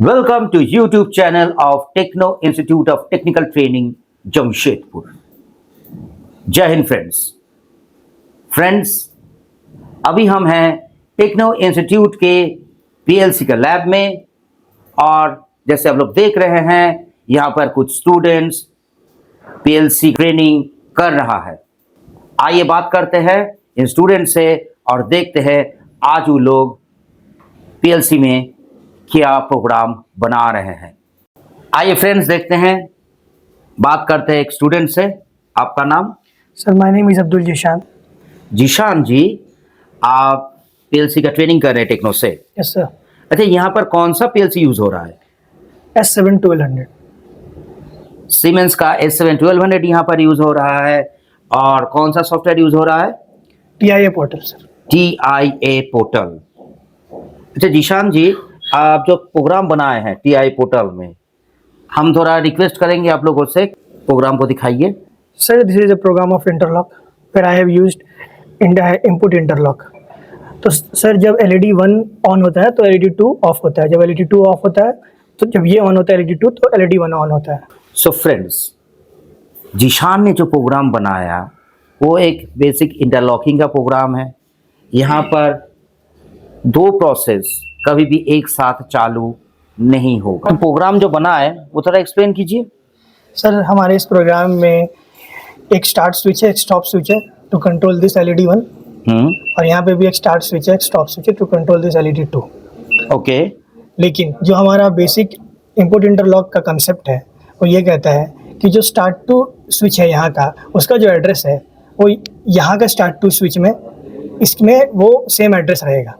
Welcome to YouTube channel of Techno Institute of Technical Training, Jamshedpur. जय Hind friends, अभी हम हैं टेक्नो इंस्टीट्यूट के पीएलसी के लैब में और जैसे आप लोग देख रहे हैं यहाँ पर कुछ स्टूडेंट्स पीएलसी ट्रेनिंग कर रहा है। आइए बात करते हैं इन स्टूडेंट से और देखते हैं आज वो लोग पीएलसी में क्या प्रोग्राम बना रहे हैं। आइए फ्रेंड्स देखते हैं, बात करते हैं एक स्टूडेंट से। आपका नाम? Sir my name is Abdul Zeeshan. Zeeshan ji, आप पीएलसी का ट्रेनिंग कर रहे हैं टेक्नो से? Yes sir. अच्छा, यहाँ पर कौन सा पीएलसी यूज हो रहा है? S7 1200 सीमेंस का S7 1200 यहाँ पर यूज हो रहा है। और कौन सा सॉफ्टवेयर यूज हो रहा है? TIA portal sir. TIA portal. अच्छा जीशान जी, आप जो प्रोग्राम बनाए हैं TIA पोर्टल में, हम थोड़ा रिक्वेस्ट करेंगे आप लोगों से, प्रोग्राम को दिखाइए। Sir this is a program of interlock where I have used input interlock. तो सर जब LED 1 ऑन होता है तो LED 2 ऑफ होता है, जब LED 2 ऑफ होता है तो जब ये ऑन होता है LED 2 तो LED 1 ऑन होता है। सो फ्रेंड्स, जीशान ने जो प्रोग्राम बनाया वो एक बेसिक इंटरलॉकिंग का प्रोग्राम है। यहाँ पर दो प्रोसेस कभी भी एक साथ चालू नहीं होगा। प्रोग्राम जो बना है वो थोड़ा एक्सप्लेन कीजिए। सर हमारे इस प्रोग्राम में एक स्टार्ट स्विच है, एक स्टॉप स्विच है टू कंट्रोल दिस LED 1 और यहाँ पे भी एक स्टार्ट स्विच है, एक स्टॉप स्विच है to control this LED 2। Okay. लेकिन जो हमारा बेसिक इनपुट इंटरलॉक का कंसेप्ट है वो ये कहता है कि जो स्टार्ट टू स्विच है यहाँ का, उसका जो एड्रेस है वो यहाँ का स्टार्ट टू स्विच में इसमें वो सेम एड्रेस रहेगा।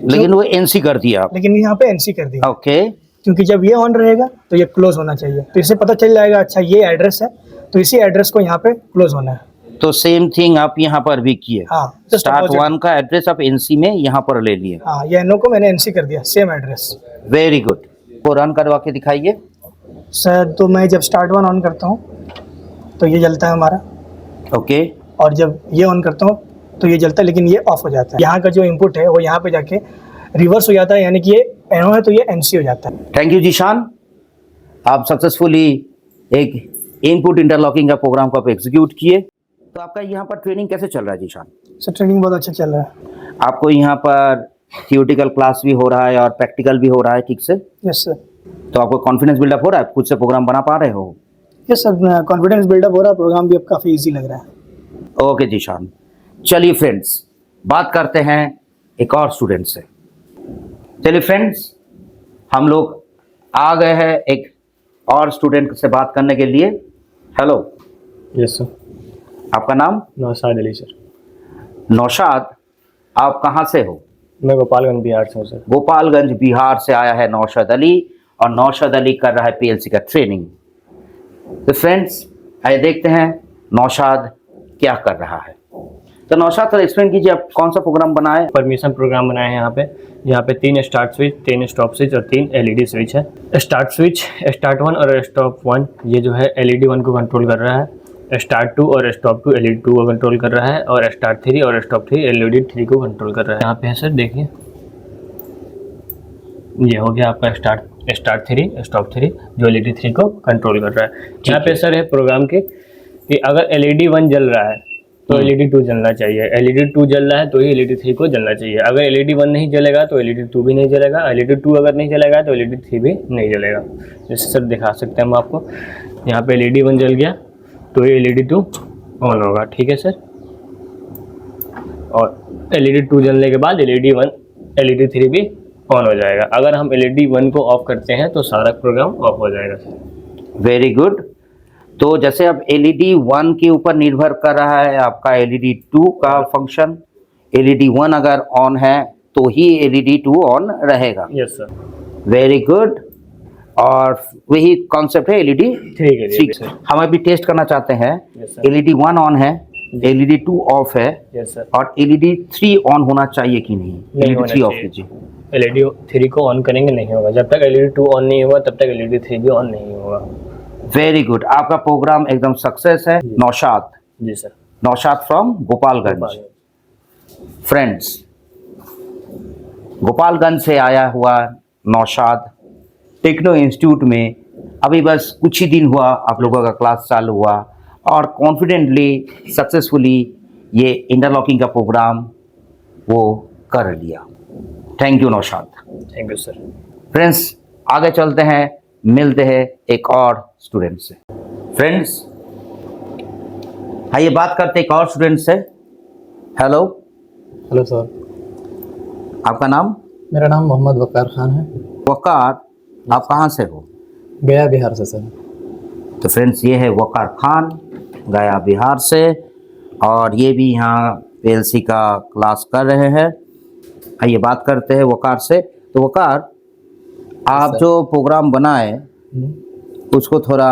लेकिन वो NC कर दिया आप? लेकिन यहाँ पे NC कर दिया। ओके। क्योंकि जब ये ऑन रहेगा तो ये क्लोज होना चाहिए, तो इससे पता चल जाएगा अच्छा ये एड्रेस है तो इसी एड्रेस को यहाँ पे क्लोज होना है। तो सेम थिंग आप यहाँ पर भी किए? हाँ, स्टार्ट 1 का एड्रेस आप NC में यहाँ पर ले लिए? हाँ, ये NO को मैंने NC कर दिया, सेम एड्रेस। Very good. वो रन करवा के दिखाइए। सर तो मैं जब स्टार्ट 1 ऑन करता हूँ तो ये जलता है हमारा। ओके। और जब ये ऑन करता हूँ तो ये जलता है, लेकिन ये ऑफ हो जाता है। यहाँ का जो इनपुट है वो यहाँ पे जाके रिवर्स हो जाता है, यानी कि ये NO है तो ये NC हो जाता है। थैंक यू जीशान, आप सक्सेसफुली एक इनपुट इंटरलॉकिंग का प्रोग्राम को आप एग्जीक्यूट किए। तो आपका यहाँ पर ट्रेनिंग कैसे चल रहा है जीशान? सर ट्रेनिंग बहुत अच्छा चल रहा है। आपको यहाँ पर थियोरेटिकल क्लास भी हो रहा है और प्रैक्टिकल भी हो रहा है ठीक से? Yes sir. तो आपको कॉन्फिडेंस बिल्डअप हो रहा है, खुद से प्रोग्राम बना पा रहे हो? यस सर, कॉन्फिडेंस बिल्डअप हो रहा है, प्रोग्राम भी अब काफ़ी ईजी लग रहा है। ओके जीशान, चलिए फ्रेंड्स बात करते हैं एक और स्टूडेंट से। चलिए फ्रेंड्स, हम लोग आ गए हैं एक और स्टूडेंट से बात करने के लिए। हेलो। Yes sir. आपका नाम? नौशाद अली सर। नौशाद, आप कहाँ से हो? मैं गोपालगंज बिहार से हूँ सर। गोपालगंज बिहार से आया है नौशाद अली, और नौशाद अली कर रहा है पीएलसी का ट्रेनिंग। तो फ्रेंड्स आइए देखते हैं नौशाद क्या कर रहा है। तो नौशाद थोड़ा एक्सप्लेन कीजिए, आप कौन सा प्रोग्राम बनाए? परमिशन प्रोग्राम बनाए हैं यहाँ पे 3 स्टार्ट स्विच, 3 स्टॉप स्विच और 3 LED स्विच है। स्टार्ट स्विच स्टार्ट 1 और स्टॉप 1 ये जो है LED 1 को कंट्रोल कर रहा है। स्टार्ट 2 और स्टॉप 2 LED 2 को कंट्रोल कर रहा है, और स्टार्ट 3 और स्टॉप 3 LED 3 को कंट्रोल कर रहा है। यहाँ पे है सर, देखिए ये हो गया आपका स्टार्ट 3 स्टॉप 3 जो LED 3 को कंट्रोल कर रहा है। यहाँ पे सर है प्रोग्राम के कि अगर LED 1 जल रहा है तो LED 2 जलना चाहिए, LED 2 जल रहा है तो ही LED 3 को जलना चाहिए। अगर LED 1 नहीं जलेगा तो LED 2 भी नहीं जलेगा, LED 2 अगर नहीं जलेगा तो LED 3 भी नहीं जलेगा। जैसे सर दिखा सकते हैं हम आपको, यहाँ पे LED 1 जल गया तो ये LED 2 ऑन होगा, ठीक है सर। और LED 2 जलने के बाद LED 3 भी ऑन हो जाएगा। अगर हम LED 1 को ऑफ करते हैं तो सारा प्रोग्राम ऑफ हो जाएगा सर। Very good. तो जैसे अब LED 1 के ऊपर निर्भर कर रहा है आपका LED 2 का फंक्शन। LED 1 अगर ऑन है तो ही LED 2 ऑन रहेगा। Yes sir. Very good. और वही कॉन्सेप्ट है LED 3। हम अभी टेस्ट करना चाहते हैं। LED 1 ऑन है, LED 2 ऑफ है, और LED 3 ऑन होना चाहिए कि नहीं? LED 3 ऑफ कीजिए। LED 3 को ऑन करेंगे नहीं होगा, जब तक LED 2 ऑन नहीं होगा तब तक LED 3 भी ऑन नहीं होगा। वेरी गुड, आपका प्रोग्राम एकदम सक्सेस है। नौशाद? जी sir. Naushad from Gopalganj. Friends, Gopalganj से आया हुआ नौशाद टेक्नो इंस्टीट्यूट में अभी बस कुछ ही दिन हुआ आप लोगों का क्लास चालू हुआ और कॉन्फिडेंटली सक्सेसफुली ये इंटरलॉकिंग का प्रोग्राम वो कर लिया। Thank you Naushad. Thank you sir. Friends आगे चलते हैं, मिलते हैं एक और स्टूडेंट से। फ्रेंड्स आइए बात करते हैं एक और स्टूडेंट से। हेलो हेलो सर, आपका नाम? मेरा नाम मोहम्मद वक़ार खान है। वकार, आप कहाँ से हो? गया बिहार से सर। तो फ्रेंड्स ये है वकार खान, गया बिहार से, और ये भी यहाँ पीएलसी का क्लास कर रहे हैं। आइए बात करते हैं वकार से। तो वकार, आप सर। जो प्रोग्राम बनाए उसको थोड़ा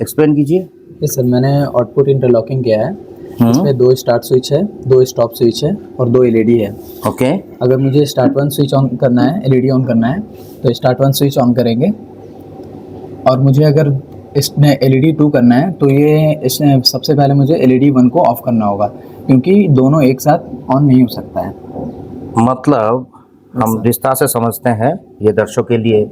एक्सप्लेन कीजिए। ये सर मैंने आउटपुट इंटरलॉकिंग किया है। इसमें 2 स्टार्ट स्विच है, 2 स्टॉप स्विच है और 2 एलईडी है। ओके। अगर मुझे स्टार्ट 1 स्विच ऑन करना है, एलईडी ऑन करना है, तो स्टार्ट 1 स्विच ऑन करेंगे। और मुझे अगर इसमें एलईडी 2 करना है तो ये इसमें सबसे पहले मुझे एलईडी 1 को ऑफ करना होगा, क्योंकि दोनों एक साथ ऑन नहीं हो सकता है। मतलब हम विस्तार से समझते हैं, ये दर्शकों के लिए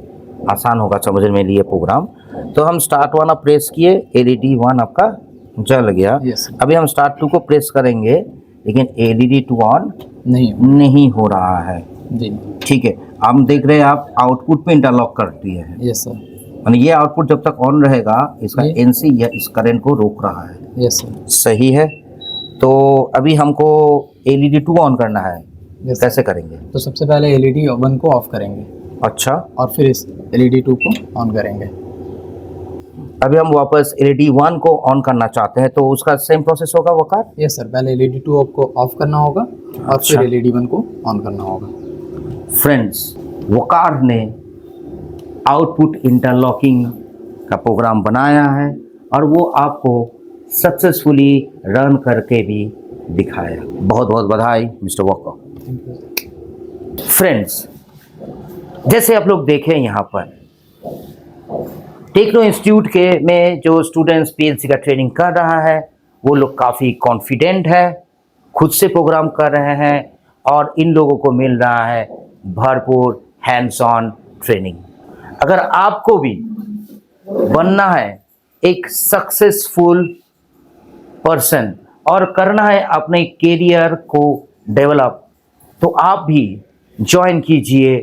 आसान होगा समझने में लिए प्रोग्राम। तो हम स्टार्ट 1 आप प्रेस किए, एलईडी 1 आपका जल गया। Yes. अभी हम स्टार्ट 2 को प्रेस करेंगे लेकिन एलईडी 2 ऑन नहीं हो रहा है। जी ठीक है, हम देख रहे हैं आप आउटपुट में इंटरलॉक कर दिए हैं। Yes sir. यानी ये आउटपुट जब तक ऑन रहेगा इसका जी। एनसी या इस करंट को रोक रहा है। Yes sir. सही है। तो अभी हमको एलईडी 2 ऑन करना है, यस कैसे करेंगे? तो सबसे पहले एलईडी 1 को ऑफ करेंगे अच्छा, और फिर इस एलईडी 2 को ऑन करेंगे। अभी हम वापस एलईडी 1 को ऑन करना चाहते हैं तो उसका सेम प्रोसेस होगा वकार? यस सर, पहले एलईडी 2 को ऑफ करना होगा और अच्छा। फिर एलईडी 1 को ऑन करना होगा। फ्रेंड्स वकार ने आउटपुट इंटरलॉकिंग का प्रोग्राम बनाया है और वो आपको सक्सेसफुली रन करके भी दिखाया। बहुत बहुत बधाई मिस्टर वकार। फ्रेंड्स जैसे आप लोग देखें यहाँ पर टेक्नो इंस्टीट्यूट के में जो स्टूडेंट्स पीएलसी का ट्रेनिंग कर रहा है वो लोग काफ़ी कॉन्फिडेंट है, खुद से प्रोग्राम कर रहे हैं और इन लोगों को मिल रहा है भरपूर हैंड्स ऑन ट्रेनिंग। अगर आपको भी बनना है एक सक्सेसफुल पर्सन और करना है अपने करियर को डेवलप, तो आप भी ज्वाइन कीजिए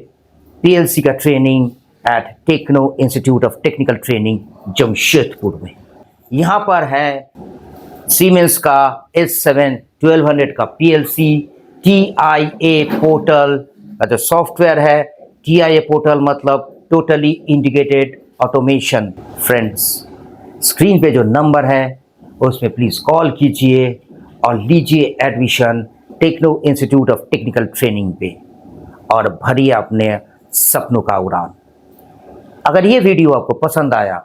पीएलसी का training at techno institute of technical training Jamshedpur में। यहाँ पर है सीमेंस का S7 1200 का पीएलसी, TIA पोर्टल का जो सॉफ्टवेयर है। TIA पोर्टल मतलब totally integrated automation. Friends screen पे जो नंबर है उसमें प्लीज़ कॉल कीजिए और लीजिए admission techno institute of technical training पे और भरिए अपने सपनों का उड़ान। अगर ये वीडियो आपको पसंद आया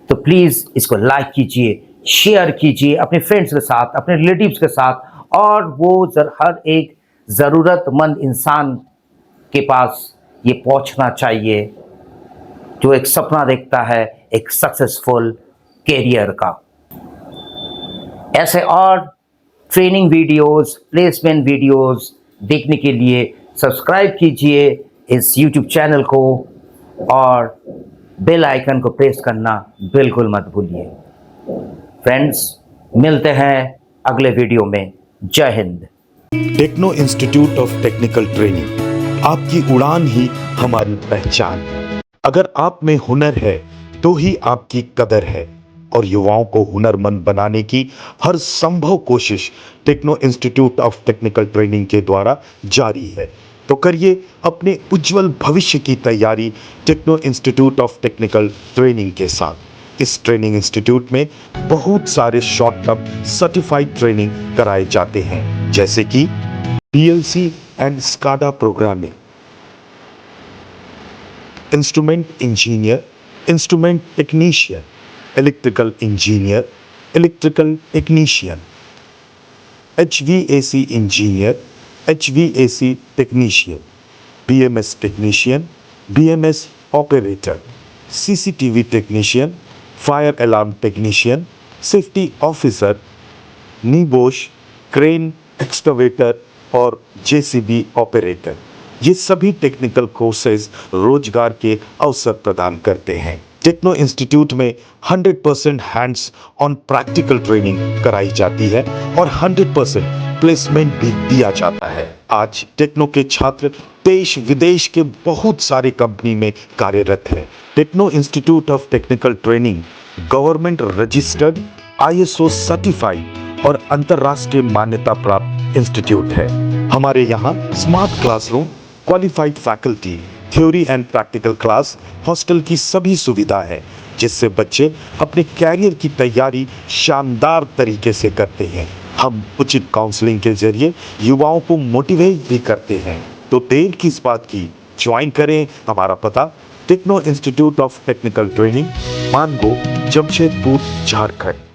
तो प्लीज़ इसको लाइक कीजिए, शेयर कीजिए अपने फ्रेंड्स के साथ, अपने रिलेटिव्स के साथ, और वो हर एक ज़रूरतमंद इंसान के पास ये पहुंचना चाहिए जो एक सपना देखता है एक सक्सेसफुल कैरियर का। ऐसे और ट्रेनिंग वीडियोस, प्लेसमेंट वीडियोस देखने के लिए सब्सक्राइब कीजिए इस YouTube चैनल को और बेल आइकन को प्रेस करना बिल्कुल मत भूलिए। फ्रेंड्स मिलते हैं अगले वीडियो में। जय हिंद। Techno institute of technical training, आपकी उड़ान ही हमारी पहचान। अगर आप में हुनर है तो ही आपकी कदर है, और युवाओं को हुनरमंद बनाने की हर संभव कोशिश techno institute of technical training के द्वारा जारी है। तो करिए अपने उज्जवल भविष्य की तैयारी techno institute of technical training के साथ। इस ट्रेनिंग इंस्टीट्यूट में बहुत सारे शॉर्ट टर्म सर्टिफाइड ट्रेनिंग कराए जाते हैं, जैसे कि PLC and SCADA programming, instrument engineer, instrument technician, electrical engineer, electrical technician, HVAC engineer, HVAC technician, BMS technician, BMS operator, CCTV technician, fire alarm technician, safety officer, NEBOSH, crane excavator और JCB operator. ये सभी technical courses रोजगार के अवसर प्रदान करते हैं। Techno institute में 100% हैंड्स ऑन प्रैक्टिकल ट्रेनिंग कराई जाती है और 100% प्लेसमेंट भी दिया जाता है। आज टेक्नो के छात्र देश विदेश के बहुत सारी कंपनी में कार्यरत है। Techno institute of technical training government registered, ISO certified और अंतर्राष्ट्रीय मान्यता प्राप्त इंस्टीट्यूट है। हमारे यहाँ smart classroom, qualified faculty, theory and practical class, hostel की सभी सुविधा है, जिससे बच्चे अपने कैरियर की तैयारी शानदार तरीके से करते हैं। हम उचित काउंसलिंग के जरिए युवाओं को मोटिवेट भी करते हैं। तो देर किस बात की, ज्वाइन करें। हमारा पता techno institute of technical training, Mango, Jamshedpur, Jharkhand.